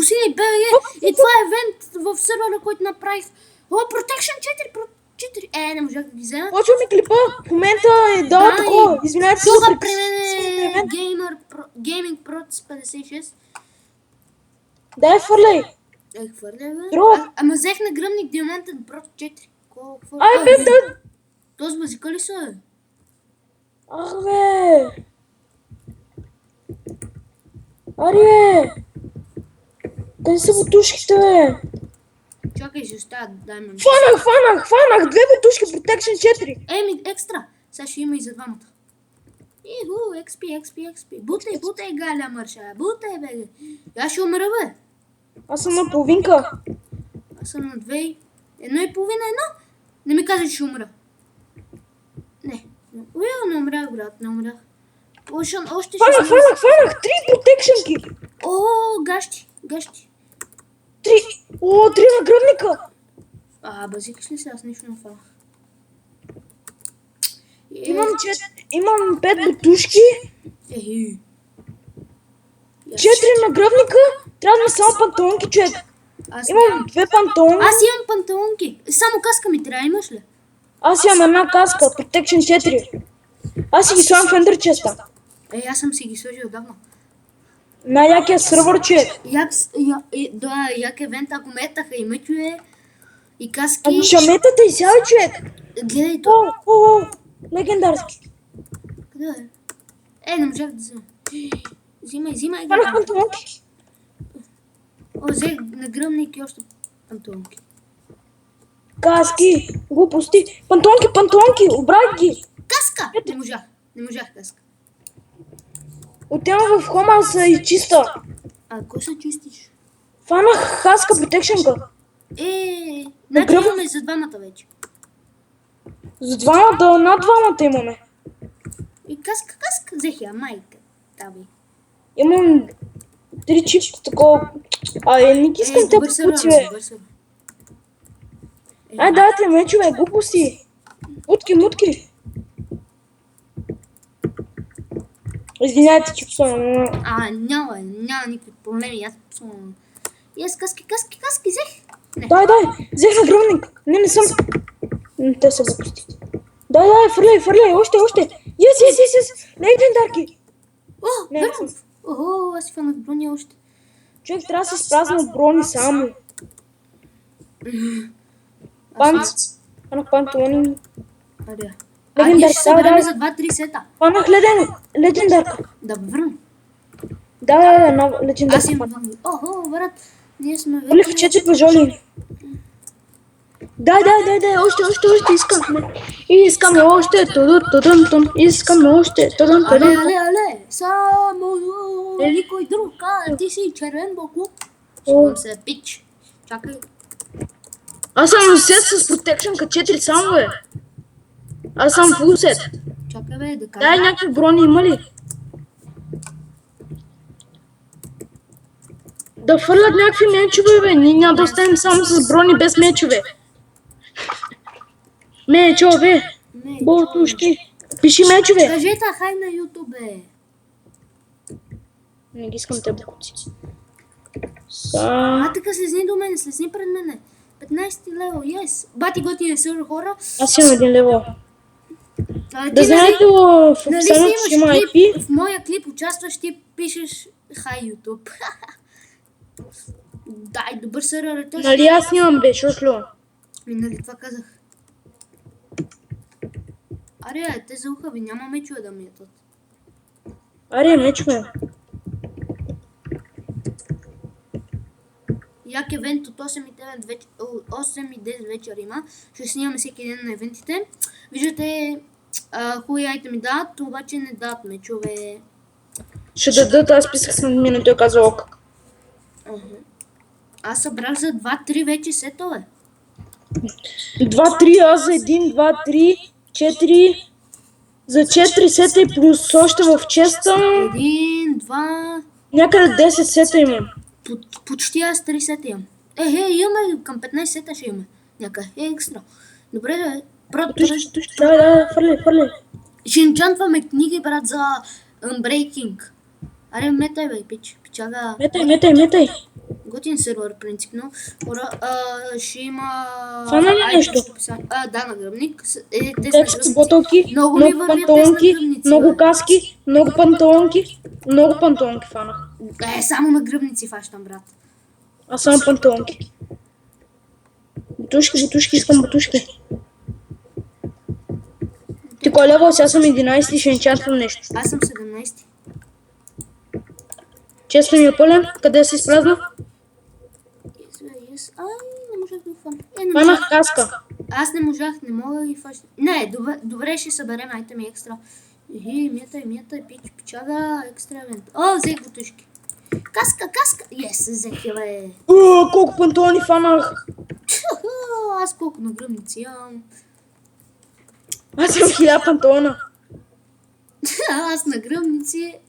Бусини БГ. И това е евент в сервера, който направих. О, Protection 4. Не можах да ги взема. Почваме клипа. В момента е дала такова. Извинявайте се Тук за при мен е евент. Gaming Pro 56. Дай фърляй. Хвърля, бе. Дроп. Ама взех на гръмник диамантен Pro 4. Ай, бе, да. Този базика ли са, бе? Ах, бе. Ари, бе. Къде са бутушките, бе? Чакай, ще оставя, дай ме. Хванах. Две бутушки, Protection 4. Еми, екстра. Сега ще има и за двамата. Иху, XP. Бутай, галя мърша. Бутай, бе. Я ще умра, бе. Аз съм на половинка. Аз съм на 2. 1,5. Не ми каза, че ще умра. Не. Не умрях, брат, не умрях. Още Хванах. 3 протекшенки. О, гащи. 3 нагръдника. Базикаш ли се? Аз нищо не фанах. Имам 5 бутушки. Ехи. 4 нагръдника. Трябва да ми само панталонки, човек. Имам 2 панталони. Аз имам панталонки. Само каска ми трябва, имаш ли? Аз имам една каска, Protection 4. Аз си ги слагам в Ender Chest-а. Аз съм си ги сложил давно. Най-якия сървър, човек. Як евент, ако метаха и мъчове, и каски. Ще метате и сяда, човек. Гледай това. Легендарски. Къде е? Не можах да взема. Взимай. Хванах панталонки. Взех нагръмник и още панталонки. Каски, глупости. Панталонки, обрать ги. Каска! Не можах каска. Отивам в хома да се изчиста. Кой се чистиш? Фанах хаска протекшенка. Значи имаме за двамата вече. За двамата, над двамата имаме. И каска, взех я, майка. Таби. Имам 3 чипта такова. Не ги искам те пути, бе. Дайте мечове, глупости. Мутки. Извинявайте, че псувам. Няма никакви проблеми, аз псувам. И аз каски, взех. Дай, взех на гръмник. Не съм. Те са глупости. Дай, фърляй, още. Yes. Легендарки. Аз си фанах брони още. Човек трябва да се спразна от брони само. Фанах панталони. Ние ще съберем за 2-3 сета. Фанах легендарка. Да върна. Да, легендарка. Аз имам. Брат. Ние сме вече. Олив 4 пажоли. Дай, още искам още. Искам още. Але. Само никой друг. Ти си червен боклук. Шумам се, пич. Чакай. Аз съм сет с протекшенка 4 само, бе. Аз съм фул сет. Чакай, бе, да кажа. Дай някакви брони има ли? Да фърлят някакви мечове, бе. Ние няма да останем само с брони без мечове. Мечове. Ботушки. Пиши мечове. Кажете хай на YouTube, бе. Не ги искам те букуци. Така слезни до мене, слезни пред мене. 15 лево, yes. Бати готини сервер, хора. Аз имам 1 лево. Да знаете в описанието, че има IP. В моя клип участваш, ти пишеш хай YouTube. Дай, добър сервер. Нали аз нямам, бе, шошло. Нали това казах. Аре, те за уха ви, няма мечове да ми ятат. Аре, мечове. Як евент от 8 и 10 вечер има. Ще снимаме всеки ден на евентите. Виждате хубави айтеми дадат, обаче не дадат мечове. Ще дадат, аз писах с минуто и казва ок. Аз събрах за 2-3 вече сетове. 2-3, аз за 1, 2, 3, 4. За 4 сета и плюс още в честа. 1, 2... Някъде 10 сета имам. Почти аз 3 сета имам. Имаме към 15 сета ще имаме. Някъде екстра. Добре, да. Да, фърли. Ще инчантваме книги, брат, за Unbreaking. Аре, метай, бе, пичага. Метай. Готин сервер, принципно. Хора, ще има... Фана ли нещо? Да, нагръбник. Тест Те на са гръбници. ботълки, Много ми много вървят тест на панталонки, гръбници, много бе. каски, много панталонки, много панталонки фанах. Само на гръбници фащам, брат. Аз само панталонки. Бутушки, бутушки, искам бутушки. Ти кой левел? Сега съм 11 и ще енчантвам нещо. Аз съм 17. Често ми е пълен. Къде се изпразна? Yes. Ай, не можах да ги фана. Не Фанах можах. каска. Аз не можах, не мога да ги фащам. Не, добре ще съберем айтеми екстра. Мията, пичага, екстра евент. О, взех бутушки. Каска. Yes, взех я, бе. Колко панталони фанах. Аз колко нагръбници имам. Аз съм 1000 панталона. Аз на гръбници.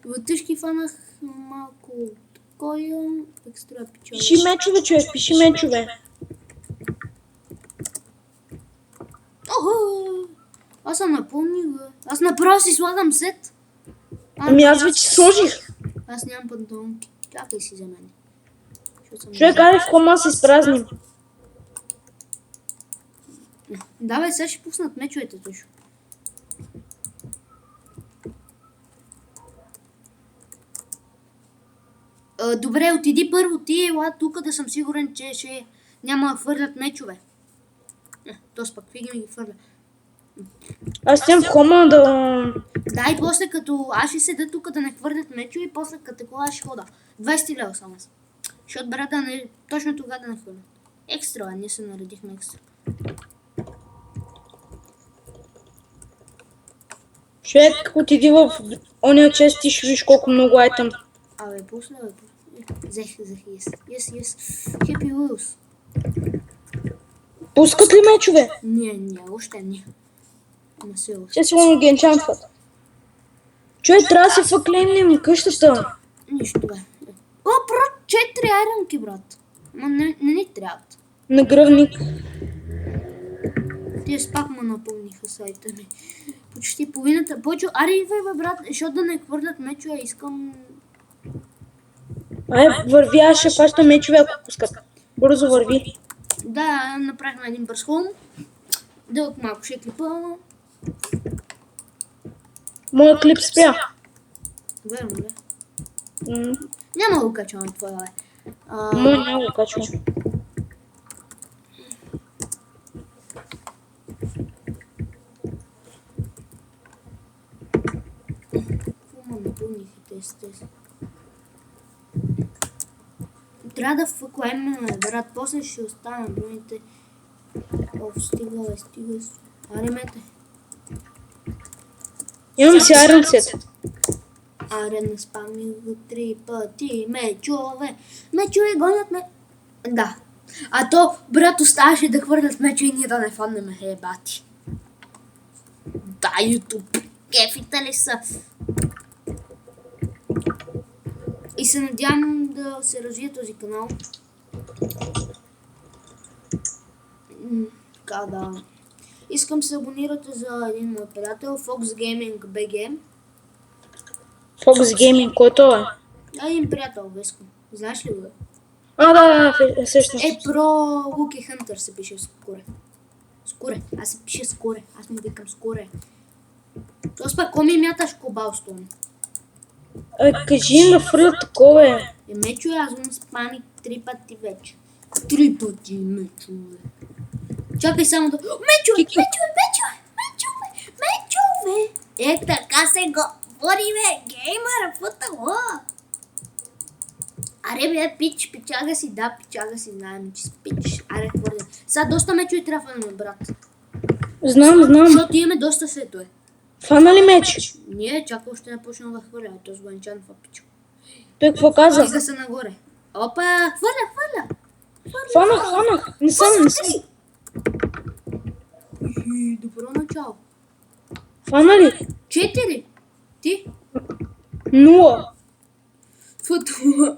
Бутушки фанах малко. Кой имам? Екстра пичага. Пиши мечове, човек, пиши мечове. Охо! Аз съм напълнил, бе. Аз направо си слагам сет. Ами аз вече сложих. Аз нямам панталонки. Чакай си за мен. Човек, айде в хома се изпразним. Да, бе, сега ще пуснат мечовете точно. Добре, отиди първо ти, ела тук да съм сигурен, че ще няма да хвърлят мечове. Тоест пък фиги ми ги хвърля. Аз отивам в хома да... Да, и после като аз ще седа тук да не хвърлят мечове и после като кола ще хода. 20 лева съм аз. Ще отбера да не... Точно тогава да не хвърлят. Екстра, ние се наредихме екстра. Човек, отиди в ония чест и ще виж колко много айтъм. Абе, пусна, бе. Взех, yes. Happy Wheels. Пускат ли мечове? Не, още не. На сила. Ще сигурно ги енчантват. Човек, трябва да се фъклейнем къщата. Нищо, бе. О, брат, 4 айронки, брат. Ма не ни трябват. Нагръвник. Тие с пак ме напълниха сайта ми. Почти половината. Почо, аре, бе, брат, защото да не хвърлят мечове, искам... Ай, върви, аз ще фащам мечове, ако пускат. Бързо върви. Да, направихме един бърз холм. Дълъг малко ще клипа. Моя клип спря. Верно, да. Няма да го качвам това, бе. Моя няма го качвам. Фума напълних и тест. Трябва да фъклаем, брат, после ще останем думите. Оф, стига. Аре, мете. Имам си Iron Set. Аре, не спамих го 3 пъти. Мечове гонят ме. Да. А то, брат, оставаше да хвърлят мечове и ние да не фаннем, бати. Да, YouTube. Кефите ли са? И се надявам да се развие този канал. Така да. Искам да се абонирате за един мой приятел, Fox Gaming BG. Fox Gaming, който е? Един приятел, Веско. Знаеш ли го? Да, всъщност. Про Луки Хънтър се пише Скоре. Аз се пише Скоре. Аз му викам Скоре. Тоест пак, ко ми мяташ Кобалстон? Кажи им да фърлят такова. Мечо, аз го спамих 3 пъти вече. 3 пъти, мечове. Чакай само да... Мечове! Така се говори, бе, геймъра, футало. Аре, бе, пичага си, знаем, че си пич. Аре, хвърля. Сега доста мечове трябва да ме, брат. Знам. Защото имаме доста сетове. Фана ли меч? Не, чакай, още не почна да хвърля, то с Банчанова пичо. Той какво каза? Иска се нагоре. Опа, хвърля. Фанах. Не съм. Добро начало. Фана ли? 4. Ти? 0. Футбол.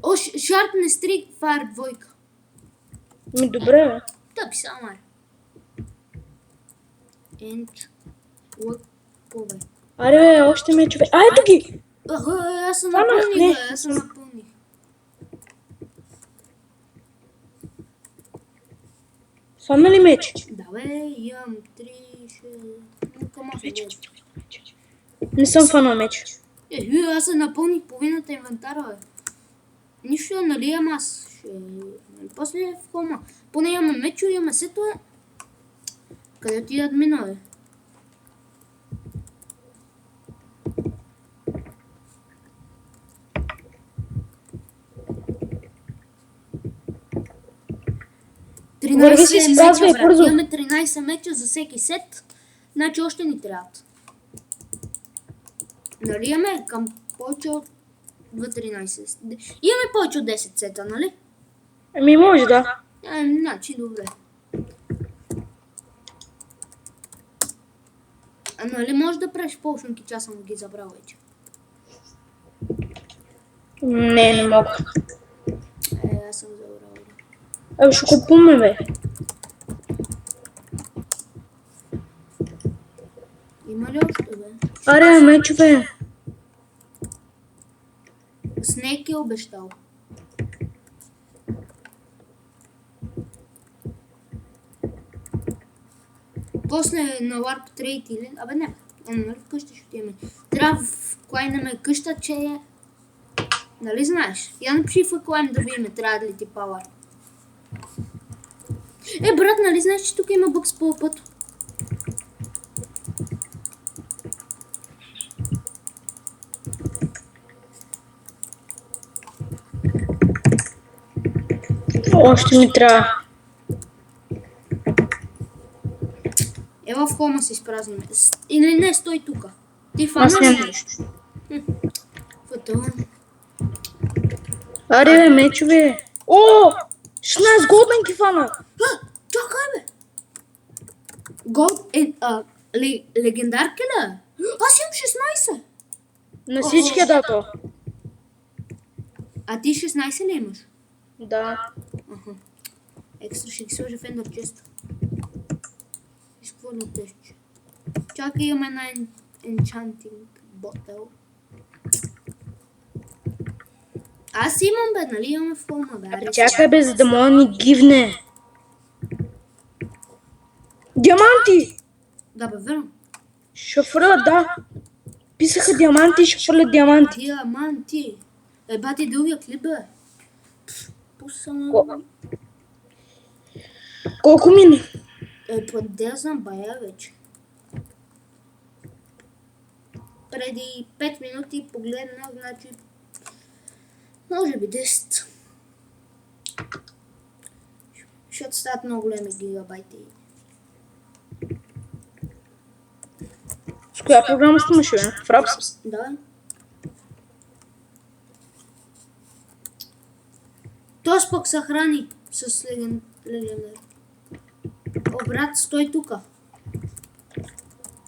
О, Sharpness 3, Fire 2. Добре, бе. Тъпи само, аре. Лъкове. Аре, бе, още мечове. Ето ги! Аз съм напълних. Фана ли меч? Да бе, имам 3, 6, към 8, 9. Не съм фана меч. Аз се напълних половината инвентара, бе. Нищо, нали, ама аз ще... После в хома. Поне имаме мечо, имаме сетове. Къде ти админа, бе? Върви си, спазвай, меча, брат. бързо. Имаме 13 меча за всеки сет. Значи още ни трябват. Нали имаме към повече от 13. Имаме повече от 10 сета, нали? Ами може да. Значи добре. А нали може да правиш полшунки, че аз съм ги забрал вече. Не мога. Аз съм забрал. Абе ще купуваме, бе. Има ли още, бе? Аре, мечове. Снейк е обещал. После на Warp Trade или... Абе не, нали вкъщи ще отиваме. Трябва в клайнаме къща, че е... Нали знаеш? Я напиши в клайн да видим, трябва да ли ти пауър. Брат, нали знаеш, че тук има бък с пълпът? Още ми трябва. Ела в хома се изпразниме. Или не, стой тука. Ти фана Аз ли нямам. нещо? Фатон. Аре, бе, мечове. О! 16 голденки фана. Чакай, бе! Голд легендарка ли? Аз имам 16! На всички е дато. А ти 16 ли имаш? Да. Аха. Екстра ще ги сложа в Ender Chest. Изхвърля тежче. Чакай, имам една enchanting bottle. Аз имам, бе, нали имаме в хома, бе. Аре, Чакай, бе, за да мога да ни гивне. Диаманти! Да, бе, верно. Шафра, да. Писаха диаманти и ще фърлят диаманти. Диаманти. Бати другия клип, бе. Пусана. Колко мина? Да знам, бая вече. Преди 5 минути погледнах, значи може би 10. Защото стават много големи гигабайти. С коя програма снимаш, бе? Фрапс? Да. Този пък съхрани с легендар. О, брат, стой тука.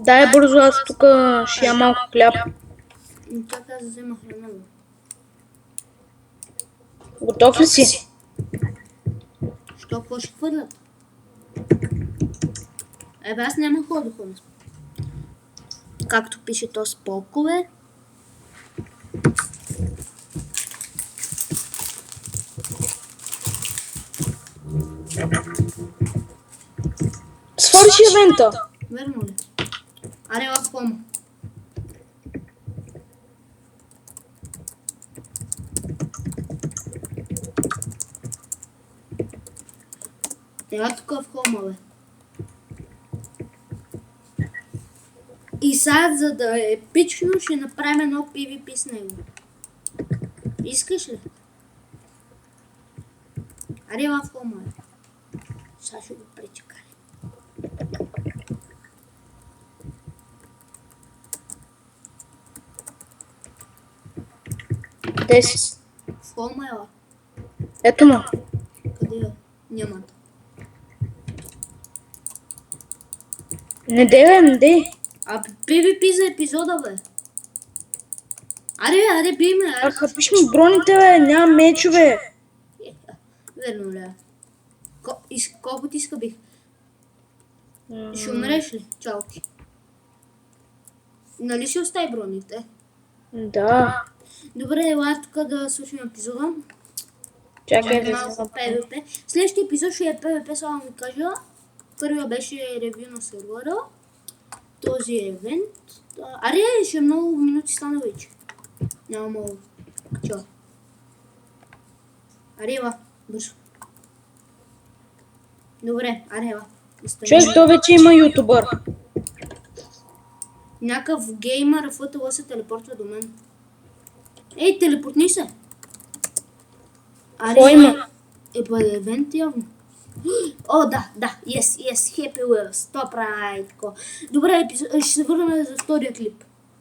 Дай бързо, аз тук ще я малко хляб. Чакай да взема храна, бе. Готов ли си? Що, какво ще хвърлят? Бе, аз няма хора да ходя. Както пише то с полкове. Свърши евента. Верно ли? Аре, в хома. Ела тук в хома, бе. И сега, за да е епично, ще направим едно PvP с него. Искаш ли? Аре, в хома, бе. Сега ще го пречекали. Къде си? В хома, ела. Ето ма. Къде е? Няма. Не дей, бе, не дей. А PvP за епизода, бе. Аре, бий ме. А хапиш ми броните, бе, няма мечове. Верно ли е? Колко ти иска бих? Ще умреш ли? Чао ти. Нали ще остави броните? Да. Добре, ела тук да слушам епизода. Чакай да Малко се PvP. Следващия епизод ще е PvP, само ми кажа. Първия беше ревю на сервера. Този е евент. Аре, ще много минути стана вече. Няма много. Чао. Аре, ела. Бързо. Добре, аре, ела. Човек, то вече има ютубър. Някакъв геймър ФТЛ се телепортва до мен. Ей, телепортни се! Аре, Кой има? бъде евент явно. О, да, yes, Happy Wheels, top right. Добре, ще се върнем за втория клип.